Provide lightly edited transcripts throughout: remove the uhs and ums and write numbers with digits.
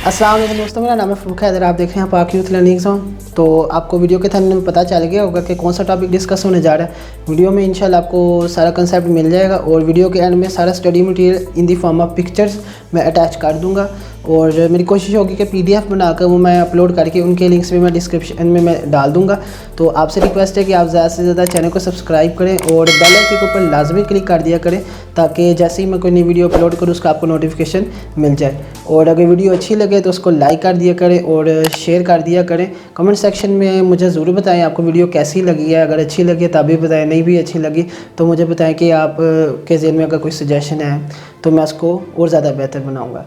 अस्सलाम वालेकुम दोस्तों, मेरा नाम है फ़रूक हैदर। आप देख रहे हैं पाक यूथ लर्निंग जोन। तो आपको वीडियो के थंबनेल में पता चल गया होगा कि कौन सा टॉपिक डिस्कस होने जा रहा है। वीडियो में इंशाल्लाह आपको सारा कंसेप्ट मिल जाएगा और वीडियो के एंड में सारा study material in the form of pictures मैं अटैच कर दूँगा और मेरी कोशिश होगी कि PDF बनाकर वो मैं अपलोड करके उनके लिंक्स भी मैं डिस्क्रिप्शन में मैं डाल दूँगा। तो आपसे रिक्वेस्ट है कि आप ज़्यादा से ज़्यादा चैनल को सब्सक्राइब करें और बेल आइकन के ऊपर लाजमी क्लिक कर दिया करें ताकि जैसे ही मैं कोई नई वीडियो अपलोड करूँ उसका आपको नोटिफिकेशन मिल जाए। और अगर वीडियो अच्छी लगे तो उसको लाइक कर दिया करें और शेयर कर दिया करें। कमेंट सेक्शन में मुझे ज़रूर बताएं आपको वीडियो कैसी लगी है। अगर अच्छी लगी तब भी बताएं, नहीं भी अच्छी लगी तो मुझे बताएं कि आप के ज़हन में अगर कोई सजेशन है तो मैं उसको और ज़्यादा बेहतर बनाऊँगा।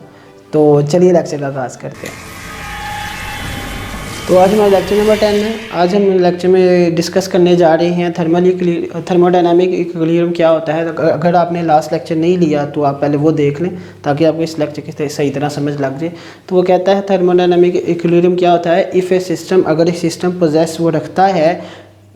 तो चलिए लेक्चर का आगाज़ करते हैं। तो आज हमारा लेक्चर नंबर 10 है। आज हम लेक्चर में डिस्कस करने जा रहे हैं थर्मोडायनामिक इक्विलिब्रियम क्या होता है। अगर आपने लास्ट लेक्चर नहीं लिया तो आप पहले वो देख लें ताकि आपको इस लेक्चर की सही तरह समझ लग जाए। तो वो कहता है थर्मोडायनामिक इक्विलिब्रियम क्या होता है। इफ़ ए सिस्टम, अगर एक सिस्टम पोजेस वो रखता है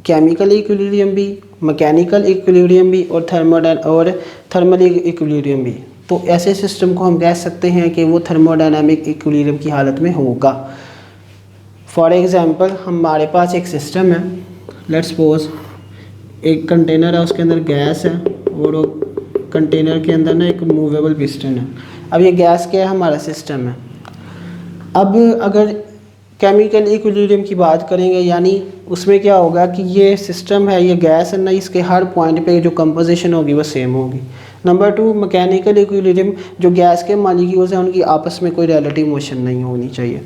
केमिकल इक्विलिब्रियम भी, मैकेनिकल इक्विलिब्रियम भी और थर्मल इक्विलिब्रियम भी, तो ऐसे सिस्टम को हम कह सकते हैं कि वो थर्मोडायनामिक इक्विलिब्रियम की हालत में होगा। फॉर एग्ज़ाम्पल हमारे पास एक सिस्टम है, लेट्स सपोज एक कंटेनर है, उसके अंदर गैस है और वो कंटेनर के अंदर ना एक मूवेबल पिस्टन है। अब ये गैस क्या है, हमारा सिस्टम है। अब अगर केमिकल इक्विलिब्रियम की बात करेंगे यानी उसमें क्या होगा कि ये सिस्टम है, ये गैस है ना, इसके हर पॉइंट पे जो कंपोजिशन होगी वो सेम होगी। नंबर 2 मैकेनिकल इक्विलिब्रियम, जो गैस के मॉलिक्यूल्स हैं उनकी आपस में कोई रिलेटिव मोशन नहीं होनी चाहिए।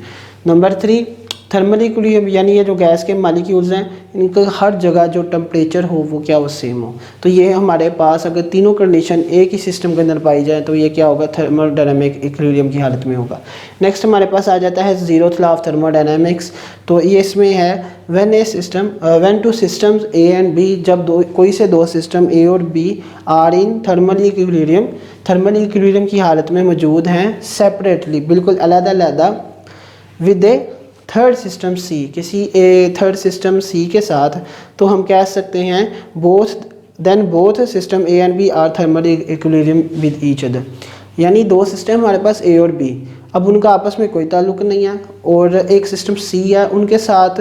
नंबर 3 थर्मल इक्विलिब्रियम, यानी ये जो गैस के मॉलिक्यूल्स हैं इनका हर जगह जो टेम्परेचर हो वो क्या वो सेम हो। तो ये हमारे पास अगर तीनों कंडीशन एक ही सिस्टम के अंदर पाई जाए तो ये क्या होगा, थर्मोडायनामिक इक्विलिब्रियम की हालत में होगा। नेक्स्ट हमारे पास आ जाता है ज़ीरोथ लॉ ऑफ थर्मोडायनामिक्स। तो ये इसमें है when two systems A and B, जब कोई से दो सिस्टम A और B are in thermal equilibrium की हालत में मौजूद हैं सेपरेटली, बिल्कुल अलग-अलग, with a third system C, किसी थर्ड सिस्टम C के साथ, तो हम कह सकते हैं both system A and B are thermal equilibrium with each other. यानी दो सिस्टम हमारे पास A और B, अब उनका आपस में कोई ताल्लुक़ नहीं है और एक सिस्टम C है, उनके साथ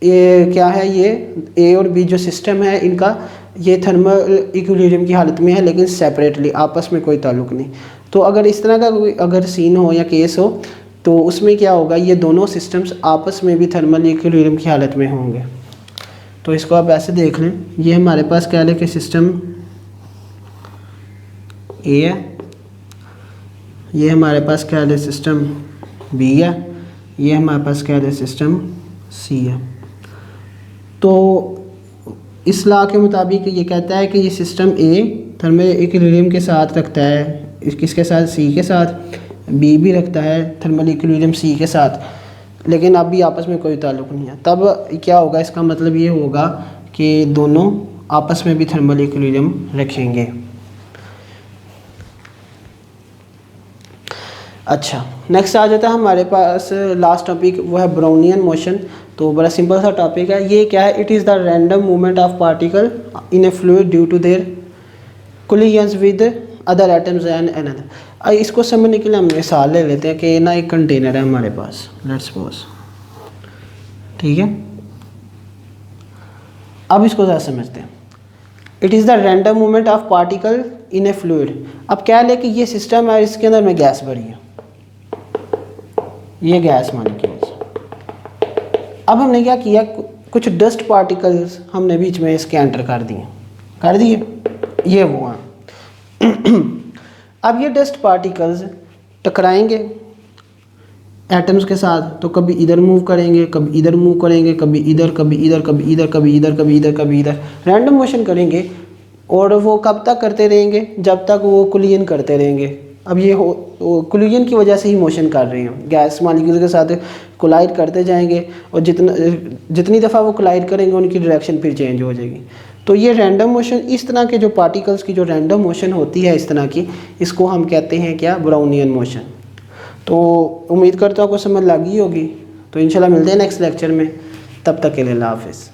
ये क्या है, ये A और B जो सिस्टम है इनका ये थर्मल इक्विलिब्रियम की हालत में है लेकिन सेपरेटली, आपस में कोई ताल्लुक़ नहीं। तो अगर इस तरह का कोई अगर सीन हो या केस हो तो उसमें क्या होगा, ये दोनों सिस्टम्स आपस में भी थर्मल इक्विलिब्रियम की हालत में होंगे। तो इसको आप ऐसे देख लें, ये हमारे पास क्या है कि सिस्टम A है, ये हमारे पास क्या है सिस्टम B है, ये हमारे पास क्या है सिस्टम C है। तो इस लॉ के मुताबिक ये कहता है कि ये सिस्टम A थर्मल इक्विलिब्रियम के साथ रखता है, किसके साथ, C के साथ, B भी रखता है थर्मल इक्विलिब्रियम C के साथ, लेकिन अब भी आपस में कोई ताल्लुक़ नहीं है। तब क्या होगा, इसका मतलब ये होगा कि दोनों आपस में भी थर्मल इक्विलिब्रियम रखेंगे। अच्छा, नेक्स्ट आ जाता है हमारे पास लास्ट टॉपिक, वो है ब्राउनियन मोशन। तो बड़ा सिंपल सा टॉपिक है। ये क्या है, it is the random movement of particle in a fluid due to their collisions with other atoms and another. इसको समझने के लिए हम मिसाल ले लेते हैं कि ना एक कंटेनर है हमारे पास, लेट्स सपोज, ठीक है। अब इसको ज़रा समझते हैं। It is the random movement of particle in a fluid. अब क्या है कि ये सिस्टम है, इसके अंदर में गैस भरी है, ये गैस मॉलिक्यूल्स। अब हमने क्या किया, कुछ डस्ट पार्टिकल्स हमने बीच में इसके एंटर कर दिए, ये वो हैं। अब ये डस्ट पार्टिकल्स टकराएंगे एटम्स के साथ, तो कभी इधर मूव करेंगे, कभी इधर मूव करेंगे, कभी इधर, कभी इधर, कभी इधर, कभी इधर, कभी इधर, कभी इधर, रैंडम मोशन करेंगे। और वो कब तक करते रहेंगे, जब तक वो कोलिजन करते रहेंगे। अब ये कोलिजन की वजह से ही मोशन कर रहे हैं, गैस मॉलिक्यूल्स के साथ कोलाइड करते जाएंगे और जितनी दफ़ा वो कोलाइड करेंगे उनकी डायरेक्शन फिर चेंज हो जाएगी। तो ये रैंडम मोशन, इस तरह के जो पार्टिकल्स की जो रैंडम मोशन होती है इस तरह की, इसको हम कहते हैं क्या, ब्राउनियन मोशन। तो उम्मीद करता हूँ आपको समझ लगी होगी। तो इंशाल्लाह मिलते हैं नेक्स्ट लेक्चर में, तब तक के लिए अल्लाह हाफ़िज़।